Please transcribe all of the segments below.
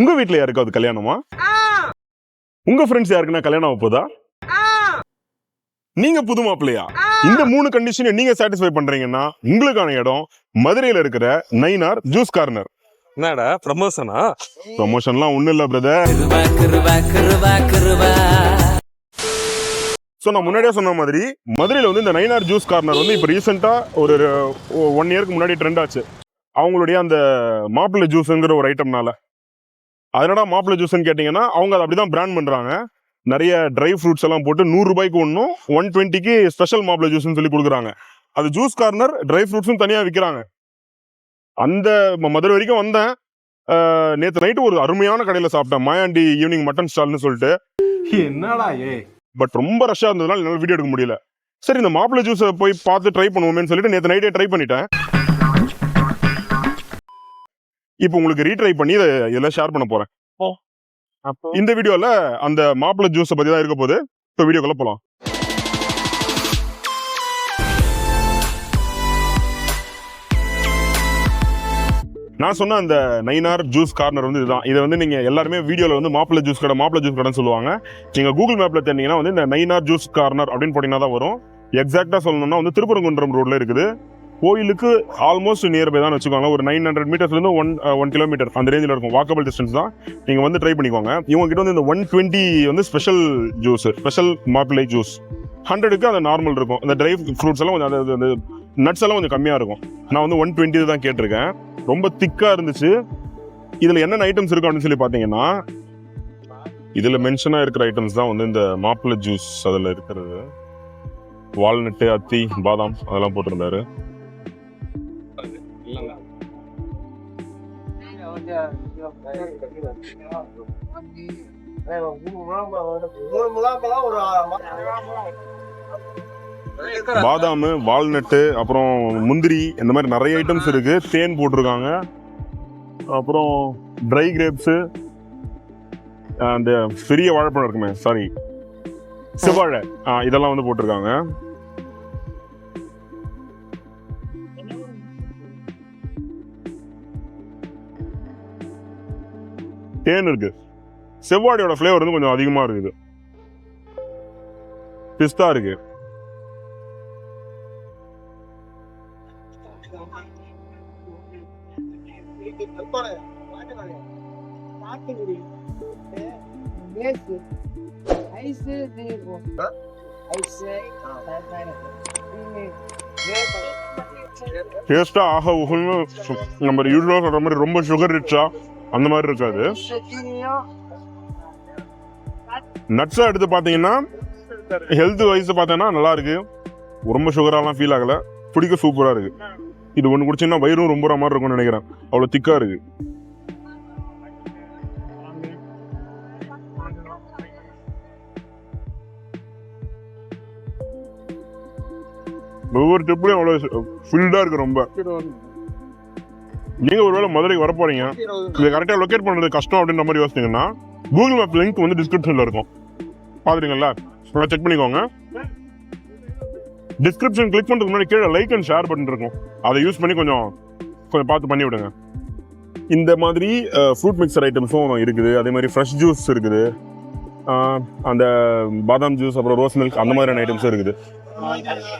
உங்க வீட்ல யாருக்காவது கல்யாணமா? உங்க ஃப்ரெண்ட்ஸ் யாருக்குன்னா கல்யாணம் ஆக போதா? நீங்க புது மாப்பிள்ளையா? இந்த 3 கண்டிஷனை நீங்க சாட்டிஸ்ஃபை பண்றீங்கன்னா உங்களுக்கான இடம் மதுரையில இருக்கிற நயினார் ஜூஸ் கார்னர். என்னடா ப்ரமோஷனா? ப்ரமோஷன்லாம் ஒண்ணும் இல்ல பிரதர். ஸோ நான் முன்னாடியே சொன்ன மாதிரி மதுரையில் வந்து இந்த நயினார் ஜூஸ் கார்னர் வந்து இப்போ ரீசெண்டாக ஒரு 1 இயருக்கு முன்னாடி ட்ரெண்ட் ஆச்சு. அவங்களுடைய அந்த மாப்பிள்ளை ஜூஸுங்கிற ஒரு ஐட்டம்னால. அதனடா மாப்பிள்ளை ஜூஸ்ன்னு கேட்டிங்கன்னா அவங்க அதை அப்படி தான் பிராண்ட் பண்ணுறாங்க. நிறைய ட்ரை ஃப்ரூட்ஸ் எல்லாம் போட்டு 100 ரூபாய்க்கு ஒன்றும் 120க்கு ஸ்பெஷல் மாப்பிள்ளை ஜூஸ்ன்னு சொல்லி கொடுக்குறாங்க. அது ஜூஸ் கார்னர் ட்ரை ஃப்ரூட்ஸும் தனியாக விற்கிறாங்க. அந்த மதுரை வரைக்கும் வந்தேன். நேற்று நைட்டு ஒரு அருமையான கடையில் சாப்பிட்டேன், மாயாண்டி ஈவினிங் மட்டன் ஸ்டால்னு சொல்லிட்டு. என்னடா பட் ரொம்ப ரஷ்ஷாக இருந்ததுனால என்னால் வீடியோ எடுக்க முடியல. சரி, இந்த மாப்பிள்ளை ஜூஸை போய் பார்த்து ட்ரை பண்ணுவோமேன்னு சொல்லிட்டு நேற்று நைட்டே ட்ரை பண்ணிட்டேன். இப்போ உங்களுக்கு ரீட்ரை பண்ணி இதெல்லாம் ஷேர் பண்ண போறேன். இந்த வீடியோல அந்த மாப்பிள்ளை ஜூஸை பத்தி தான் இருக்க போகுது. இப்போ வீடியோக்குள்ள போலாம். நான் சொன்ன அந்த நயினார் ஜூஸ் கார்னர் வந்து இதுதான். இதை வந்து நீங்க எல்லாருமே வீடியோல வந்து மாப்பிள்ளை ஜூஸ் கடைன்னு சொல்லுவாங்க. நீங்க கூகுள் மேப்ல தேடிங்கன்னா வந்து இந்த நயினார் ஜூஸ் கார்னர் அப்படின்னு போட்டீங்கன்னா தான் வரும். எக்ஸாக்டா சொல்லணும்னா வந்து திருப்பரங்குன்றம் ரோட்ல இருக்குது. கோயிலுக்கு ஆல்மோஸ்ட் நியர்பை தான் வச்சுக்கோங்க. ஒரு 900 மீட்டர்ஸ்லேருந்து 1 கிலோமீட்டர் அந்த ரேஞ்சில் இருக்கும். வாக்கபிள் டிஸ்டன்ஸ் தான். நீங்கள் வந்து ட்ரை பண்ணிக்கோங்க. இவங்க கிட்ட வந்து இந்த 120 வந்து ஸ்பெஷல் ஜூஸ், ஸ்பெஷல் மாப்பிள்ளை ஜூஸ். 100க்கு அந்த நார்மல் இருக்கும். இந்த ட்ரை ஃப்ரூட்ஸ் எல்லாம் கொஞ்சம் அந்த நட்ஸ் எல்லாம் கொஞ்சம் கம்மியாக இருக்கும். நான் வந்து 120 தான் கேட்டிருக்கேன். ரொம்ப திக்காக இருந்துச்சு. இதில் என்னென்ன ஐட்டம்ஸ் இருக்கும் அப்படின்னு சொல்லி பார்த்தீங்கன்னா, இதில் மென்ஷனாக இருக்கிற ஐட்டம்ஸ் தான் வந்து இந்த மாப்பிள்ளை ஜூஸ். அதில் இருக்கிறது வால்நட்டு, அத்தி, பாதாம் அதெல்லாம் போட்டிருந்தாரு. பாதாம், வால்நட்டு, அப்புறம் முந்திரி, இந்த மாதிரி நிறைய ஐட்டம்ஸ் இருக்கு. தேன் போட்டிருக்காங்க. அப்புறம் ட்ரை கிரேப்ஸ், அந்த பெரிய வாழைப்பழம் இருக்குமே, சாரி செவ்வாழை, இதெல்லாம் வந்து போட்டிருக்காங்க. தேன் இருக்கு. செவ்வாழையோட ஃப்ளேவர் வந்து கொஞ்சம் அதிகமா இருக்குது. பிஸ்தா இருக்கு. டேஸ்டா ஆக உகன்னு நம்ம யூஸ்வலா சொல்ற மாதிரி ரொம்ப சுகர் ரிச்சா அந்த மாதிரி இருக்காது. நட்ஸா எடுத்து பாத்தீங்கன்னா ஹெல்த் வைஸ் பார்த்தீங்கன்னா நல்லா இருக்கு. ரொம்ப சுகராலாம் ஃபீல் ஆகல. பிடிக்க சூப்பரா இருக்கு. இது ஒன்று குடிச்சீங்கன்னா வயிறும் ரொம்ப மாதிரி இருக்கும்னு நினைக்கிறேன். அவ்வளோ திக்கா இருக்கு. ஒவ்வொரு டிப்லையும் அவ்வளோ ஃபில்டா இருக்கு. ரொம்ப நீங்க ஒருவேளை மதுரைக்கு வர போறீங்க, இதை கரெக்டாக லொக்கேட் பண்றது கஷ்டம் அப்படின்ற மாதிரி யோசிச்சீங்கன்னா கூகுள் மேப் லிங்க் வந்து டிஸ்கிரிப்ஷன்ல இருக்கும். பாத்துறீங்களா? செக் பண்ணிக்கோங்க. டிஸ்கிரிப்ஷன் கிளிக் பண்றதுக்கு முன்னாடி கீழே லைக் அண்ட் ஷேர் பட்டன் இருக்கும். அதை யூஸ் பண்ணி கொஞ்சம் பார்த்து பண்ணி விடுங்க. இந்த மாதிரி ஃப்ரூட் மிக்சர் ஐட்டம்ஸும் இருக்குது. அதே மாதிரி ஃப்ரெஷ் ஜூஸ் இருக்குது. அந்த பாதாம் ஜூஸ், அப்புறம் ரோஸ் மில்க், அந்த மாதிரியான ஐட்டம்ஸும் இருக்குது.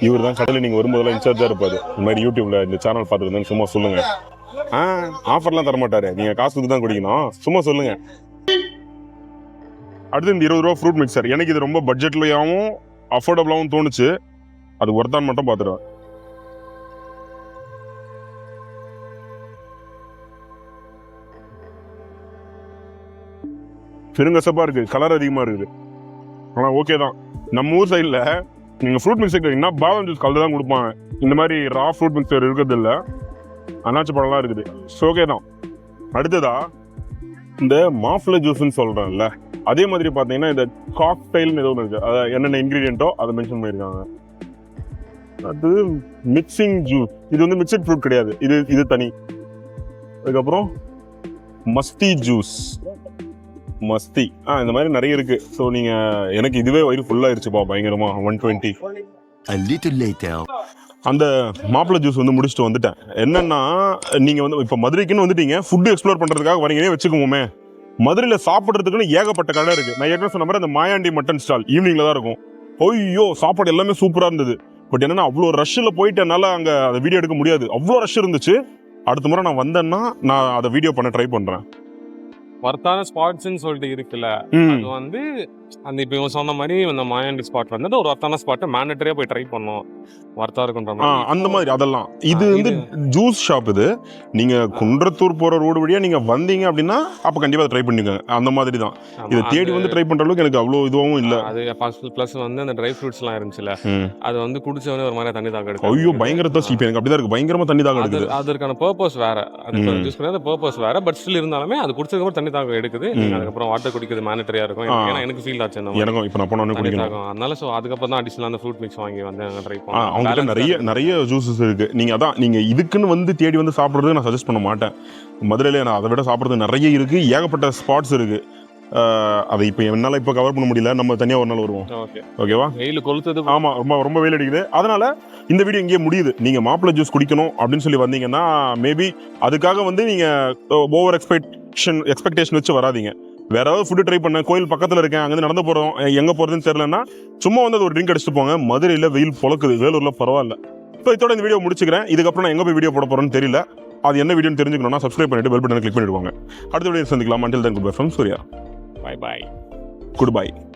இவர் தான் கடையில் நீங்கள் வரும்போதெல்லாம் இன்சார்ஜாக இருப்பாரு. இந்த மாதிரி யூடியூப்ல இந்த சேனல் பார்த்துருந்தேன்னு சும்மா சொல்லுங்க. ஆஃபர்லாம் தரமாட்டாரு, நீங்க காசு கொடுத்து தான் குடிக்கணும். சும்மா சொல்லுங்க. அடுத்து இந்த 20 ரூபா ஃப்ரூட் மிக்சர் எனக்கு இது ரொம்ப பட்ஜெட்லயாவும் அஃபோர்டபுளாகவும் தோணுச்சு. அது ஒருத்தான் மட்டும் பார்த்துருவேன். பெருங்கசப்பா இருக்கு, கலர் அதிகமா இருக்குது. ஆனா ஓகே தான். நம்ம ஊர் சைட்ல நீங்க ஃப்ரூட் மிக்சர் கேட்டீங்கன்னா பாதாம் ஜூஸ் கலந்து தான் கொடுப்பாங்க. இந்த மாதிரி ரா ஃப்ரூட் மிக்சர் இருக்கிறது இல்லை. அன்னாச்சி பழம்லாம் இருக்குது. ஓகே தான். அடுத்ததா இந்த மாப்பிள்ளை ஜூஸ்ன்னு சொல்றேன்ல, அதே மாதிரி பார்த்தீங்கன்னா இந்த காக்டைல்னு ஏதோ ஒன்று இருக்கு. அதை என்னென்ன இன்க்ரீடியன்ட்டோ அதை மென்ஷன் பண்ணியிருக்காங்க. அது மிக்சிங் ஜூஸ். இது வந்து மிக்சட் ஃப்ரூட் கிடையாது, இது தனி. அதுக்கப்புறம் மஸ்தி ஜூஸ், மஸ்தி, இந்த மாதிரி நிறைய இருக்கு. ஸோ நீங்க எனக்கு இதுவே வயிறு ஃபுல்லாயிருச்சுப்பா பயங்கரமா. 120. அந்த மாப்பிள்ளை ஜூஸ் வந்து முடிச்சுட்டு வந்துட்டேன். என்னன்னா, நீங்க வந்து இப்போ மதுரைக்குன்னு வந்துட்டீங்க, ஃபுட்டு எக்ஸ்ப்ளோர் பண்றதுக்காக வரீங்கன்னே வச்சுக்குவோமே. மதுரையில சாப்பிட்றதுக்குன்னு ஏகப்பட்ட கடை இருக்கு. நான் ஏற்கனவே சொன்ன மாதிரி அந்த மாயாண்டி மட்டன் ஸ்டால் ஈவினிங்ல தான் இருக்கும். ஐயோ சாப்பாடு எல்லாமே சூப்பரா இருந்தது. பட் என்னன்னா அவ்வளோ ரஷ்ஷில் போயிட்டு என்னால் அங்கே அதை வீடியோ எடுக்க முடியாது, அவ்வளோ ரஷ் இருந்துச்சு. அடுத்த முறை நான் வந்தேன்னா நான் அதை வீடியோ பண்ண ட்ரை பண்றேன். வர்த்தான ஸ்பாட்ஸ்ன்னு சொல்லிட்டு இருக்குல்ல, அது வந்து அந்த இப்போ இவன் சொன்ன மாதிரி இந்த மாயாண்டி ஸ்பாட் வந்து ஒரு வர்த்தான ஸ்பாட்டை மேண்டட்டரியா போய் ட்ரை பண்ணோம், வர்த்தா இருக்குன்ற மாதிரி. அந்த மாதிரி அதெல்லாம் இது வந்து ஜூஸ் ஷாப். இது நீங்க குன்றத்தூர் போற ரோடு வழியா நீங்க வந்தீங்க அப்படின்னா அப்ப கண்டிப்பா ட்ரை பண்ணிக்கோங்க. அந்த மாதிரி தான் இதை தேடி வந்து ட்ரை பண்ற அளவுக்கு எனக்கு அவ்வளோ இதுவும் இல்லை. அது ப்ளஸ் வந்து அந்த ட்ரை ஃப்ரூட்ஸ்லாம் இருந்துச்சுல, அது வந்து குடிச்சவனே ஒரு மாதிரி தண்ணி தாக்கம் எடுக்கும். ஐயோ பயங்கர தோசி. இப்போ எனக்கு அப்படிதான் இருக்கு, பயங்கரமா தண்ணி தாக்கம் எடுக்குது. அதற்கான பர்பஸ் வேற, அது யூஸ் பண்ணாத பர்பஸ் வேற. பட் ஸ்டில் இருந்தாலுமே அது குடிச்சதுக்கு தண்ணி தாக்கம் எடுக்குது. நீங்க அதுக்கப்புறம் வாட்டர் குடிக்கிறது மேண்டட்டரியா இருக்கும். ஏன்னா எனக்கு ஃபீல் ஆச்சு அந்த மாதிரி. எனக்கும் இப்போ நான் போனோன்னு குடிக்கணும். அதனால ஸோ அதுக்கப்புறம் தான் அடிஷனல் அந்த ஃப்ரூட் மிக்ஸ் வாங்கி வந்து அங்கே ட்ரை பண்ணோம். அவங்க நிறைய ஜூஸஸ் இருக்கு. நீங்க இதுக்குன்னு வந்து தேடி வந்து சாப்பிட்றது நான் சஜஸ்ட் பண்ண மாட்டேன். மதுரையில நான் அதை விட சாப்பிட்றது நிறைய இருக்கு, ஏகப்பட்ட ஸ்பாட்ஸ் இருக்கு. அதை இப்போ என்னால் இப்போ கவர் பண்ண முடியல, நம்ம தனியாக ஒரு நாள் வருவோம். ஓகேவா? வெயில் கொளுத்துது. ஆமாம், ரொம்ப வெயில் அடிக்குது. அதனால இந்த வீடியோ இங்கேயே முடியுது. நீங்கள் மாப்பிள்ளை ஜூஸ் குடிக்கணும் அப்படின்னு சொல்லி வந்தீங்கன்னா மேபி அதுக்காக வந்து நீங்கள் ஓவர் எக்ஸ்பெக்டேஷன் வச்சு வராதிங்க. வேற ஏதாவது ஃபுட்டு ட்ரை பண்ண, கோயில் பக்கத்தில் இருக்கேன், அங்கேருந்து நடந்து போகிறோம், எங்கே போகிறதுன்னு தெரியலன்னா சும்மா வந்து அது ஒரு ட்ரிங்க் அடிச்சுட்டு போங்க. மதுரையில் வெயில் பொழக்குது, வேலூரில் பரவாயில்ல. இப்போ இதோட இந்த வீடியோ முடிச்சுக்கிறேன். இதுக்கப்புறம் நான் எங்கே போய் வீடியோ போட போகிறேன்னு தெரியல. அது என்ன வீடியோன்னு தெரிஞ்சுக்கணும்னா சப்ஸ்கிரைப் பண்ணிட்டு பெல் பட்டனை கிளிக் பண்ணிடுவாங்க. அடுத்த வீடியோ சந்திக்கலாம். until then, goodbye from Surya. Bye bye. Goodbye.